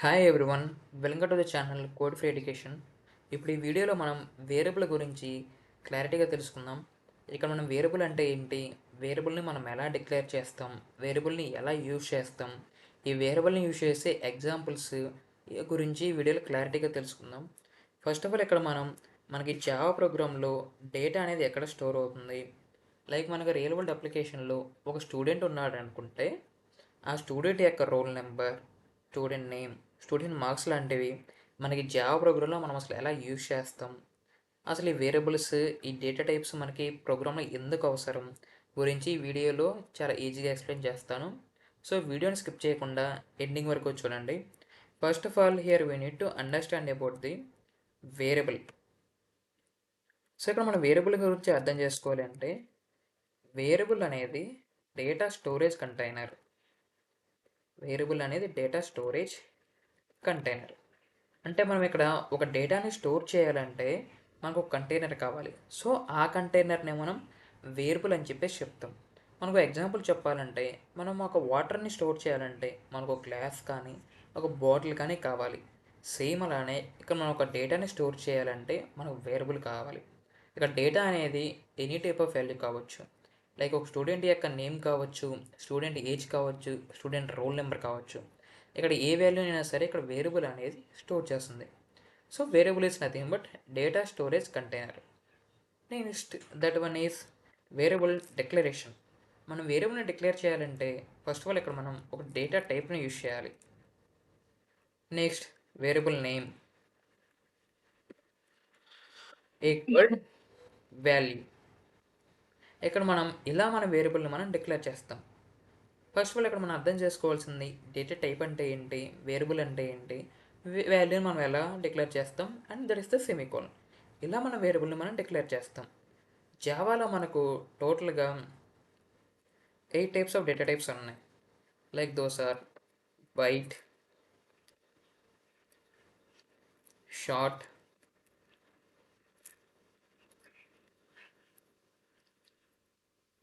Hi everyone, welcome to the channel code free education. ఇప్పుడు ఈ వీడియోలో మనం వేరియబుల్ గురించి క్లారిటీగా తెలుసుకుందాం. ఇక్కడ మనం వేరియబుల్ అంటే ఏంటి, వేరియబుల్ని మనం ఎలా డిక్లేర్ చేస్తాం, వేరియబుల్ని ఎలా యూజ్ చేస్తాం, ఈ వేరియబుల్ని యూజ్ చేసే ఎగ్జాంపుల్స్ గురించి ఈ వీడియోలో క్లారిటీగా తెలుసుకుందాం. ఫస్ట్ ఆఫ్ ఆల్ ఇక్కడ మనకి జావా ప్రోగ్రాంలో డేటా అనేది ఎక్కడ స్టోర్ అవుతుంది. లైక్ మనకి రియల్ వరల్డ్ అప్లికేషన్లో ఒక స్టూడెంట్ ఉన్నాడు అనుకుంటే ఆ స్టూడెంట్ యొక్క roll number, student name, student marks లాంటివి మనకి జావా ప్రోగ్రాంలో మనం అసలు ఎలా యూజ్ చేస్తాం, అసలు ఈ వేరియబుల్స్, ఈ డేటా టైప్స్ మనకి ప్రోగ్రాంలో ఎందుకు అవసరం గురించి ఈ వీడియోలో చాలా ఈజీగా ఎక్స్ప్లెయిన్ చేస్తాను. సో వీడియోని స్కిప్ చేయకుండా ఎండింగ్ వరకు చూడండి. First of all here we need to understand about the variable. So ఇక్కడ మనం వేరియబుల్ గురించి అర్థం చేసుకోవాలి అంటే, వేరియబుల్ అనేది డేటా స్టోరేజ్ కంటైనర్. వేరియబుల్ అనేది డేటా స్టోరేజ్ కంటైనర్. అంటే మనం ఇక్కడ ఒక డేటాని స్టోర్ చేయాలంటే మనకు ఒక కంటైనర్ కావాలి. సో ఆ కంటైనర్ని మనం వేరియబుల్ అని చెప్పేసి చెప్తాం. మనకు ఎగ్జాంపుల్ చెప్పాలంటే, మనం ఒక వాటర్ని స్టోర్ చేయాలంటే మనకు ఒక గ్లాస్ కానీ ఒక బాటిల్ కానీ కావాలి. సేమ్ అలానే ఇక్కడ మనం ఒక డేటాని స్టోర్ చేయాలంటే మనకు వేరియబుల్ కావాలి. ఇక్కడ డేటా అనేది ఎనీ టైప్ ఆఫ్ వాల్యూ కావచ్చు. లైక్ ఒక స్టూడెంట్ యొక్క నేమ్ కావచ్చు, స్టూడెంట్ ఏజ్ కావచ్చు, స్టూడెంట్ రోల్ నెంబర్ కావచ్చు. ఇక్కడ ఏ వాల్యూ అయినా సరే ఇక్కడ వేరియబుల్ అనేది స్టోర్ చేస్తుంది. So variable is nothing but data storage container. Next that one is variable declaration. మనం వేరియబుల్ని డిక్లేర్ చేయాలంటే ఫస్ట్ ఆఫ్ ఆల్ ఇక్కడ మనం ఒక డేటా టైప్ని యూజ్ చేయాలి. Next variable name equal value. ఇక్కడ మనం ఇలా మన వేరియబుల్ని మనం డిక్లేర్ చేస్తాం. ఫస్ట్ ఆఫ్ ఆల్ ఇక్కడ మనం అర్థం చేసుకోవాల్సింది డేటా టైప్ అంటే ఏంటి, వేరియబుల్ అంటే ఏంటి, వాల్యూని మనం ఎలా డిక్లేర్ చేస్తాం, and that is the semicolon. ఇలా మన వేరియబుల్ని మనం డిక్లేర్ చేస్తాం. జావాలో మనకు టోటల్గా 8 టైప్స్ ఆఫ్ డేటా టైప్స్ ఉన్నాయి. Like those are byte, short,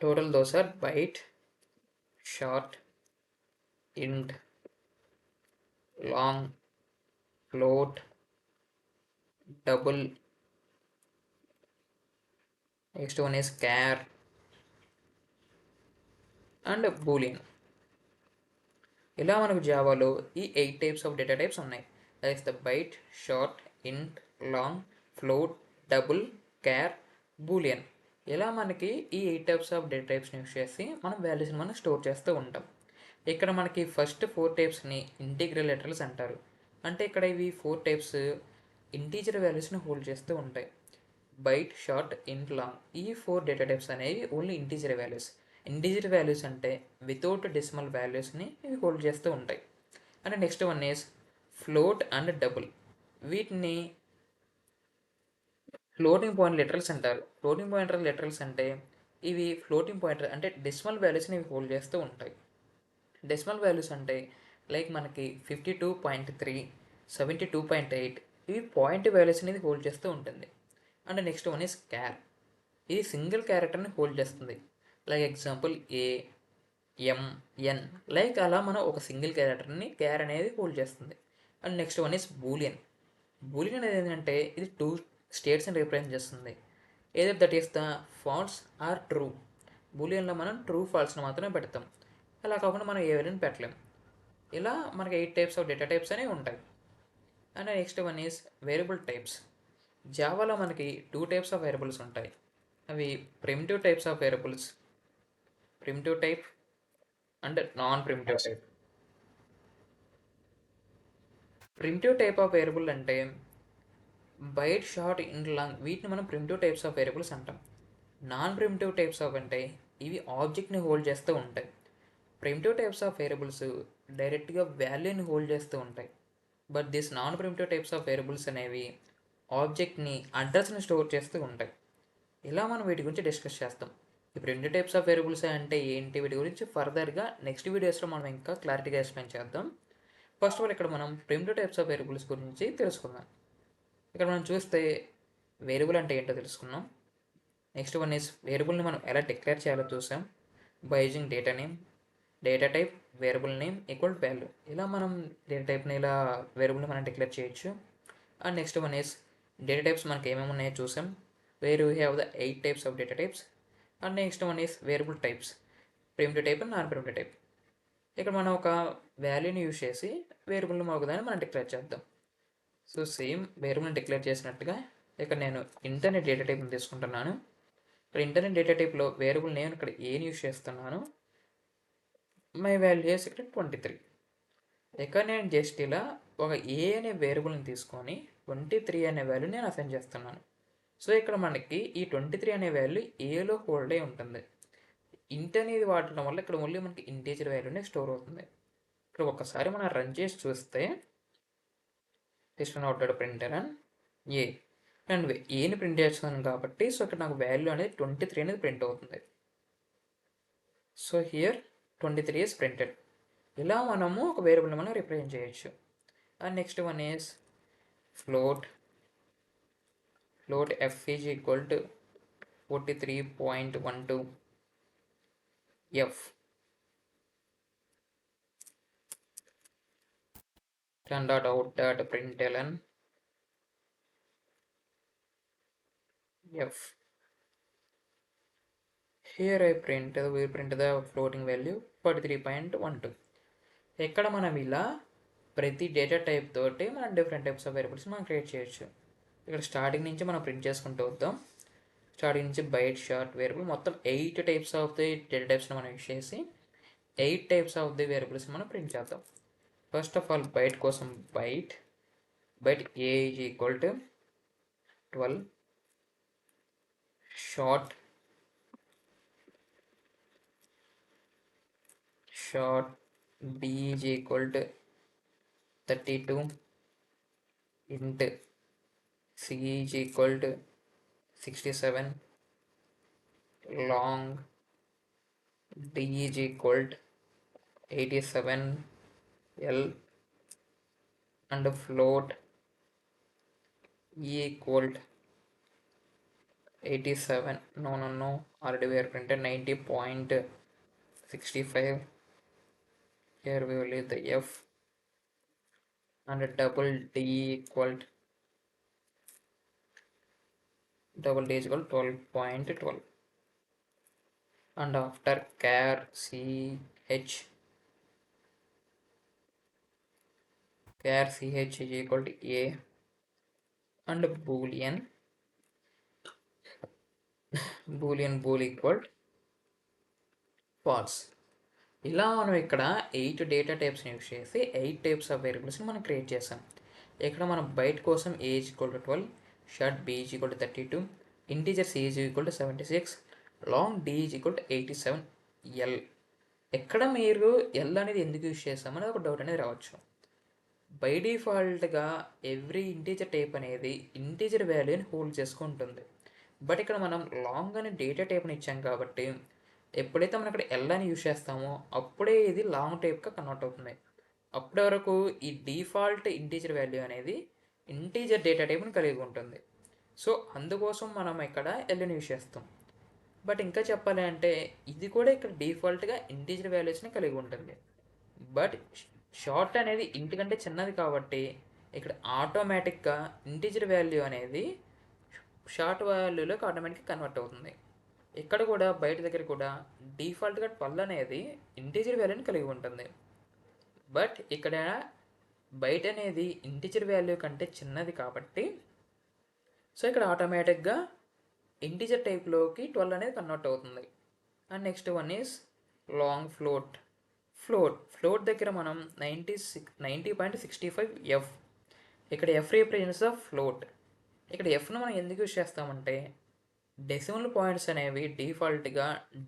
total those are byte, short, int, long, float, double. Next one is char and boolean. ఇలా మనకు జావాలో ఈ 8 టైప్స్ ఆఫ్ డేటా టైప్స్ ఉన్నాయి. That is the byte, short, int, long, float, double, char, boolean. ఇలా మనకి ఈ 8 types of data టైప్స్ని use చేసి మనం వాల్యూస్ని మనం స్టోర్ చేస్తూ ఉంటాం. ఇక్కడ మనకి ఫస్ట్ 4 టైప్స్ని ఇంటిగ్రల్ లెటర్స్ అంటారు. అంటే ఇక్కడ ఇవి 4 టైప్స్ ఇంటీజర్ వాల్యూస్ని హోల్డ్ చేస్తూ ఉంటాయి. బైట్, షార్ట్, ఇంట్, లాంగ్, ఈ 4 డేటా టైప్స్ అనేవి only integer values. Integer values అంటే వితౌట్ డెసిమల్ వాల్యూస్ని ఇవి హోల్డ్ చేస్తూ ఉంటాయి. And next one is float and double. వీటిని ఫ్లోటింగ్ పాయింట్ లిటరల్స్ అంటారు. ఫ్లోటింగ్ పాయింట్ లిటరల్స్ అంటే ఇవి ఫ్లోటింగ్ పాయింట్ అంటే డెసిమల్ వాల్యూస్ని ఇవి హోల్డ్ చేస్తూ ఉంటాయి. డెసిమల్ వాల్యూస్ అంటే లైక్ మనకి 52.3, 72.8, ఇవి పాయింట్ వాల్యూస్ అనేది హోల్డ్ చేస్తూ ఉంటుంది. And next one is char. ఇది సింగిల్ క్యారెక్టర్ని హోల్డ్ చేస్తుంది. Like example A, M, N, like అలా మనం ఒక సింగిల్ క్యారెక్టర్ని క్యార్ అనేది హోల్డ్ చేస్తుంది. And next one is boolean. Boolean అనేది ఏంటంటే ఇది 2 స్టేట్స్ని రిప్రజెంట్ చేస్తుంది. Either that is the false or true. బూలియన్లో మనం ట్రూ ఫాల్స్ని మాత్రమే పెడతాం. అలా కాకుండా మనం ఏ వాల్యూని పెట్టలేం. ఇలా మనకి 8 టైప్స్ ఆఫ్ డేటా టైప్స్ అనేవి ఉంటాయి. And next one is variable types. జావాలో మనకి 2 టైప్స్ ఆఫ్ వేరియబుల్స్ ఉంటాయి. అవి primitive types of variables, primitive type and non primitive type. Primitive type of variable అంటే బైట్, షార్ట్, ఇంట్, లాంగ్, వీటిని మనం primitive types of variables అంటాం. Non primitive types of అంటే ఇవి ఆబ్జెక్ట్ని హోల్డ్ చేస్తూ ఉంటాయి. ప్రిమిటివ్ టైప్స్ ఆఫ్ వేరియబుల్స్ డైరెక్ట్గా వాల్యూని హోల్డ్ చేస్తూ ఉంటాయి. But this non primitive types of variables అనేవి ఆబ్జెక్ట్ని, అడ్రస్ని స్టోర్ చేస్తూ ఉంటాయి. ఇలా మనం వీటి గురించి డిస్కస్ చేస్తాం. ఈ ప్రిమిటివ్ టైప్స్ ఆఫ్ వేరియబుల్స్ అంటే ఏంటి, వీటి గురించి ఫర్దర్గా నెక్స్ట్ వీడియోస్లో మనం ఇంకా క్లారిటీగా ఎక్స్ప్లెయిన్ చేద్దాం. ఫస్ట్ ఆఫ్ ఆల్ ఇక్కడ మనం ప్రిమిటివ్ టైప్స్ ఆఫ్ వేరియబుల్స్ గురించి తెలుసుకుందాం. ఇక్కడ మనం చూస్తే వేరియబుల్ అంటే ఏంటో తెలుసుకున్నాం. నెక్స్ట్ వన్ ఈస్ వేరియబుల్ని మనం ఎలా డిక్లేర్ చేయాలో చూసాం by using data name. Data type variable name equal value. ఇలా మనం డేటా టైప్ని ఇలా వేరియబుల్ని మనం డిక్లేర్ చేయొచ్చు. And next one is data types మనకి ఏమేమి ఉన్నాయో చూసాం. Where we have the 8 types of data types. And next one is variable types, primitive type and non primitive type. ఇక్కడ మనం ఒక వాల్యూని యూజ్ చేసి వేరియబుల్ని ఒకదాన్ని మనం డిక్లేర్ చేద్దాం. సో సేమ్ వేరియబుల్ని డిక్లేర్ చేసినట్టుగా ఇక్కడ నేను ఇంటర్నెట్ డేటా టైప్ని తీసుకుంటున్నాను. ఇక్కడ ఇంటర్నెట్ డేటా టైప్లో వేరియబుల్ నేను ఇక్కడ ఏని యూజ్ చేస్తున్నాను. మై వాల్యూస్ ఇక్కడ 23. ఇక్కడ నేను జస్ట్ ఇలా ఒక ఏ అనే వేరియబుల్ని తీసుకొని 23 అనే వాల్యూ నేను అసైన్ చేస్తున్నాను. సో ఇక్కడ మనకి ఈ 23 అనే వాల్యూ ఏలో హోల్డ్ అయి ఉంటుంది. ఇంట్ అనేది వాడటం వల్ల ఇక్కడ ఓన్లీ మనకి ఇంటీజర్ వాల్యూనే స్టోర్ అవుతుంది. ఇక్కడ ఒకసారి మనం రన్ చేసి చూస్తే system out printer and A and ఏని ప్రింట్ చేస్తున్నాను కాబట్టి సో ఇక్కడ నాకు వాల్యూ అనేది 23 అనేది ప్రింట్ అవుతుంది. So here 23 is printed. ఇలా మనము ఒక వేరియబుల్ని మనం రిప్రజెంట్ చేయొచ్చు. And next one is float f is equal to 43.12 f. Turn dot out dot println f. Here we print the floating value 43.12. ఇక్కడ మనం ఇలా ప్రతి డేటా టైప్ తోటి మనం డిఫరెంట్ టైప్స్ ఆఫ్ వేరియబుల్స్ మనం క్రియేట్ చేయొచ్చు. ఇక్కడ స్టార్టింగ్ నుంచి మనం ప్రింట్ చేసుకుంటూ వద్దాం. స్టార్టింగ్ నుంచి బైట్, షార్ట్, వేరియబుల్ మొత్తం 8 టైప్స్ ఆఫ్ ది డేటా టైప్స్ని మనం యూజ్ చేసి 8 టైప్స్ ఆఫ్ ది వేరియబుల్స్ మనం ప్రింట్ చేద్దాం. ఫస్ట్ ఆఫ్ ఆల్ బైట్ కోసం byte A is equal to 12, short b is equal to 32, int c is equal to 67, long d is equal to 87, l and float e equal to 87, no already we are printed 90.65. Here we will leave the f and double d equal to 12.12, and after char ch is equal to a and boolean bool equal to false. ఇలా మనం ఇక్కడ 8 data టైప్స్ని use చేసి 8 types of వేరియబుల్స్ని మనం create చేసాం. ఇక్కడ మనం byte కోసం a is equal to 12, short b is equal to 32, integer c is equal to 76, long d is equal to 87, l. ఎక్కడ మీరు l అనేది ఎందుకు యూజ్ చేస్తామని ఒక డౌట్ అనేది రావచ్చు. బై డిఫాల్ట్గా ఎవ్రీ ఇంటీజర్ టైప్ అనేది ఇంటీజర్ వాల్యూని హోల్డ్ చేసుకుంటుంది. బట్ ఇక్కడ మనం లాంగ్ అనే డేటా టైప్ని ఇచ్చాం కాబట్టి ఎప్పుడైతే మనం ఇక్కడ ఎల్ అని యూజ్ చేస్తామో అప్పుడే ఇది లాంగ్ టైప్గా కన్వర్ట్ అవుతుంది. అప్పటి వరకు ఈ డిఫాల్ట్ ఇంటీజర్ వాల్యూ అనేది ఇంటీజర్ డేటా టైప్ని కలిగి ఉంటుంది. సో అందుకోసం మనం ఇక్కడ ఎల్ని యూజ్ చేస్తాం. బట్ ఇంకా చెప్పాలి అంటే ఇది కూడా ఇక్కడ డిఫాల్ట్గా ఇంటీజర్ వాల్యూస్ని కలిగి ఉంటుంది. బట్ షార్ట్ అనేది ఇంటి కంటే చిన్నది కాబట్టి ఇక్కడ ఆటోమేటిక్గా ఇంటీజర్ వాల్యూ అనేది షార్ట్ వాల్యూలోకి ఆటోమేటిక్గా కన్వర్ట్ అవుతుంది. ఇక్కడ కూడా బయట దగ్గర కూడా డిఫాల్ట్గా 12 అనేది ఇంటీజర్ వాల్యూని కలిగి ఉంటుంది. బట్ ఇక్కడ బయట అనేది ఇంటీజర్ వాల్యూ కంటే చిన్నది కాబట్టి సో ఇక్కడ ఆటోమేటిక్గా ఇంటీజర్ టైప్లోకి 12 అనేది కన్వర్ట్ అవుతుంది. And next one is long float దగ్గర మనం 90.65 ఎఫ్. ఇక్కడ ఎఫ్ రిప్రజెంట్స్ ఆఫ్ ఫ్లోట్. ఇక్కడ ఎఫ్ను మనం ఎందుకు యూజ్ చేస్తామంటే డెసిమల్ పాయింట్స్ అనేవి డిఫాల్ట్గా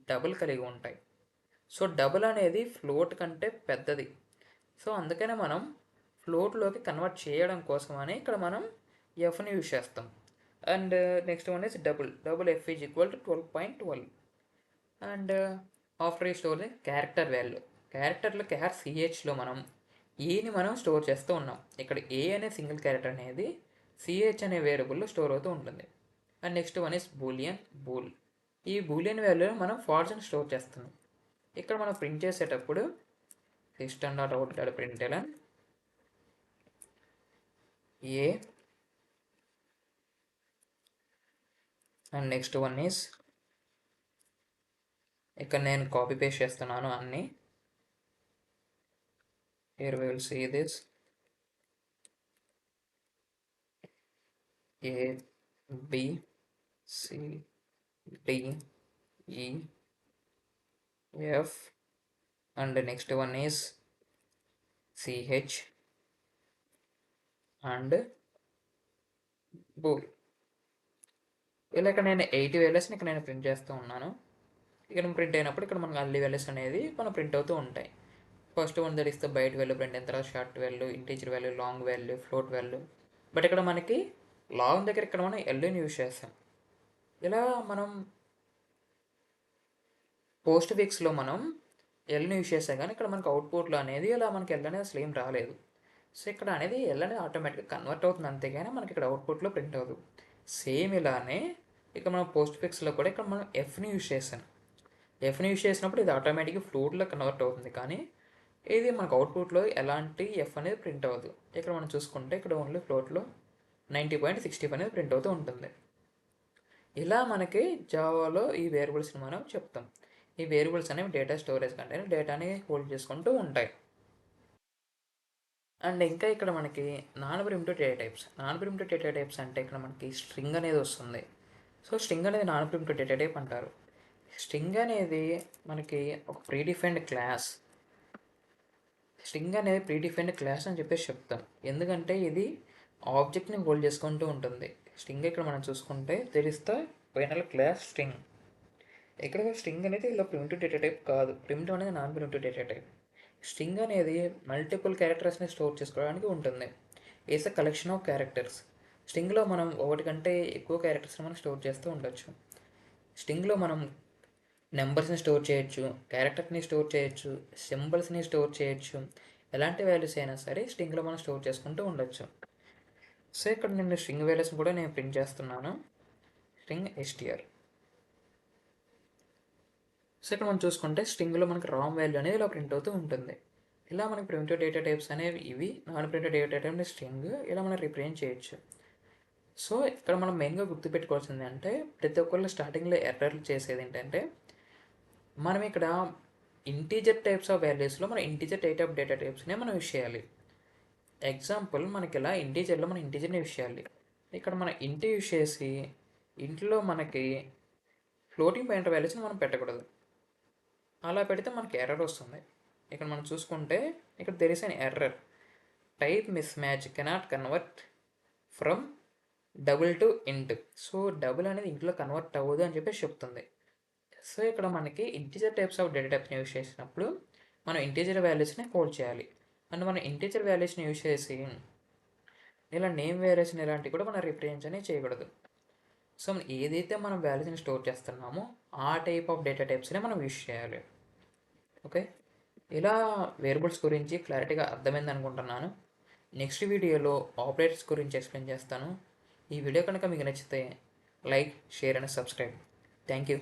డబుల్ కలిగి ఉంటాయి. సో డబుల్ అనేది ఫ్లోట్ కంటే పెద్దది. సో అందుకనే మనం ఫ్లోట్లోకి కన్వర్ట్ చేయడం కోసమని ఇక్కడ మనం ఎఫ్ని యూజ్ చేస్తాం. And next one is double F is equal to 12.12. And after ఈ స్టోర్ క్యారెక్టర్ వాల్యూ. క్యారెక్టర్లో CHలో మనం ఏని మనం స్టోర్ చేస్తూ ఉన్నాం. ఇక్కడ ఏ అనే సింగిల్ క్యారెక్టర్ అనేది CH అనే వేరియబుల్లో స్టోర్ అవుతూ ఉంటుంది. And next one is bool. ఈ బూలియన్ వాల్యూని మనం ఫాల్స్ అని స్టోర్ చేస్తున్నాం. ఇక్కడ మనం ప్రింట్ చేసేటప్పుడు system dot out dot println A and next one is ఇక్కడ నేను కాపీ పేస్ట్ చేస్తున్నాను అన్నీ. Here we will see this A, B, C, D, E, F and the next one is CH and bool. ఇలా ఇక్కడ నేను 80 వాల్యూస్ని ఇక్కడ నేను ప్రింట్ చేస్తూ ఉన్నాను. ఇక్కడ ప్రింట్ అయినప్పుడు ఇక్కడ మనకు అన్ని వాల్యూస్ అనేది మనం ప్రింట్ అవుతూ ఉంటాయి. First one that is the byte value print అయిన తర్వాత short value, integer value, long value, float value. But ఇక్కడ మనకి లాంగ్ దగ్గర ఇక్కడ మనం ఎల్ని యూజ్ చేస్తాం. ఇలా మనం పోస్ట్ ఫిక్స్లో మనం ఎల్ని యూజ్ చేస్తాం, కానీ ఇక్కడ మనకు అవుట్పుట్లో అనేది ఇలా మనకి ఎల్ అనేది అసలు ఏం రాలేదు. సో ఇక్కడ అనేది ఎల్ అనేది ఆటోమేటిక్గా కన్వర్ట్ అవుతుంది, అంతేగాని మనకి ఇక్కడ అవుట్పుట్లో ప్రింట్ అవ్వదు. సేమ్ ఇలానే ఇక్కడ మనం పోస్ట్ ఫిక్స్లో కూడా ఇక్కడ మనం ఎఫ్ని యూజ్ చేస్తాం. ఎఫ్ని యూజ్ చేసినప్పుడు ఇది ఆటోమేటిక్గా ఫ్లోట్లో కన్వర్ట్ అవుతుంది, కానీ ఇది మనకు అవుట్పుట్లో ఎలాంటి ఎఫ్ అనేది ప్రింట్ అవ్వదు. ఇక్కడ మనం చూసుకుంటే ఇక్కడ ఓన్లీ ఫ్లోట్లో 90.65 అనేది ప్రింట్ అవుతూ ఉంటుంది. ఇలా మనకి జావాలో ఈ వేరియబుల్స్ని మనం చెప్తాం. ఈ వేరియబుల్స్ అనేవి డేటా స్టోరేజ్ కంటే డేటాని హోల్డ్ చేసుకుంటూ ఉంటాయి. అండ్ ఇంకా ఇక్కడ మనకి non primitive data types. Non primitive data types అంటే ఇక్కడ మనకి స్ట్రింగ్ అనేది వస్తుంది. సో స్ట్రింగ్ అనేది నాన్ ప్రిమిటివ్ డేటా టైప్ అంటారు. స్ట్రింగ్ అనేది మనకి ఒక ప్రీడిఫైన్డ్ క్లాస్. స్ట్రింగ్ అనేది ప్రీడిఫైన్డ్ క్లాస్ అని చెప్పేసి చెప్తాం, ఎందుకంటే ఇది ఆబ్జెక్ట్ని హోల్డ్ చేసుకుంటూ ఉంటుంది. స్ట్రింగ్ ఇక్కడ మనం చూసుకుంటే తెలిస్తే ఫైనల్ క్లాస్ స్ట్రింగ్. ఇక్కడ స్ట్రింగ్ అనేది ఇలా ప్రిమిటివ్ డేటా టైప్ కాదు. ప్రిమిటివ్ అనేది non primitive data type. String అనేది మల్టిపుల్ క్యారెక్టర్స్ని స్టోర్ చేసుకోవడానికి ఉంటుంది. Is a collection of characters. స్ట్రింగ్లో మనం ఒకటి కంటే ఎక్కువ క్యారెక్టర్స్ని మనం స్టోర్ చేస్తూ ఉండొచ్చు. స్ట్రింగ్లో మనం నెంబర్స్ని స్టోర్ చేయొచ్చు, క్యారెక్టర్ని స్టోర్ చేయొచ్చు, సింబల్స్ని స్టోర్ చేయొచ్చు. ఎలాంటి వాల్యూస్ అయినా సరే స్ట్రింగ్లో మనం స్టోర్ చేసుకుంటూ ఉండొచ్చు. సో ఇక్కడ నేను స్ట్రింగ్ వాల్యూస్ని కూడా నేను ప్రింట్ చేస్తున్నాను. String str. సో ఇక్కడ మనం చూసుకుంటే స్ట్రింగ్లో మనకి రామ్ వాల్యూ అనేది ఇలా ప్రింట్ అవుతూ ఉంటుంది. ఇలా మనకి ప్రిమిటివ్ డేటా టైప్స్ అనేవి ఇవి. Non primitive data type string ఇలా మనం రిప్రజెంట్ చేయొచ్చు. సో ఇక్కడ మనం మెయిన్గా గుర్తుపెట్టుకోవాల్సింది అంటే ప్రతి ఒక్కళ్ళు స్టార్టింగ్లో ఎర్రర్లు చేసేది ఏంటంటే మనం ఇక్కడ ఇంటీజర్ టైప్స్ ఆఫ్ వాల్యూస్లో మనం ఇంటీజర్ టైప్ ఆఫ్ డేటా టైప్స్నే మనం యూస్ చేయాలి. ఎగ్జాంపుల్ మనకి ఇలా ఇంటీజర్లో మనం ఇంటీజర్ని యూస్ చేయాలి. ఇక్కడ మనం ఇంటి యూస్ చేసి ఇంట్లో మనకి ఫ్లోటింగ్ పాయింట్ వాల్యూస్ని మనం పెట్టకూడదు. అలా పెడితే మనకి ఎర్రర్ వస్తుంది. ఇక్కడ మనం చూసుకుంటే ఇక్కడ there is an error, type miss match cannot convert from double to ఇంట్. సో డబుల్ అనేది ఇంట్లో కన్వర్ట్ అవ్వదు అని చెప్పేసి చెప్తుంది. సో ఇక్కడ మనకి ఇంటీజర్ టైప్స్ ఆఫ్ డేటా టైప్స్ని యూస్ చేసినప్పుడు మనం ఇంటీజర్ వాల్యూస్ని హోల్డ్ చేయాలి. అండ్ మనం ఇంటీజర్ వాల్యూస్ని యూస్ చేసి ఇలా నేమ్ వేరియేషన్ ఇలాంటివి కూడా మనం రిప్రజెంట్ అనేది చేయకూడదు. సో ఏదైతే మనం వాల్యూస్ని స్టోర్ చేస్తున్నామో ఆ టైప్ ఆఫ్ డేటా టైప్స్ని మనం యూస్ చేయాలి. ఓకే, ఇలా వేరియబుల్స్ గురించి క్లారిటీగా అర్థమైంది అనుకుంటున్నాను. నెక్స్ట్ వీడియోలో ఆపరేటర్స్ గురించి ఎక్స్ప్లెయిన్ చేస్తాను. ఈ వీడియో కనుక మీకు నచ్చితే like, share and subscribe. Thank you.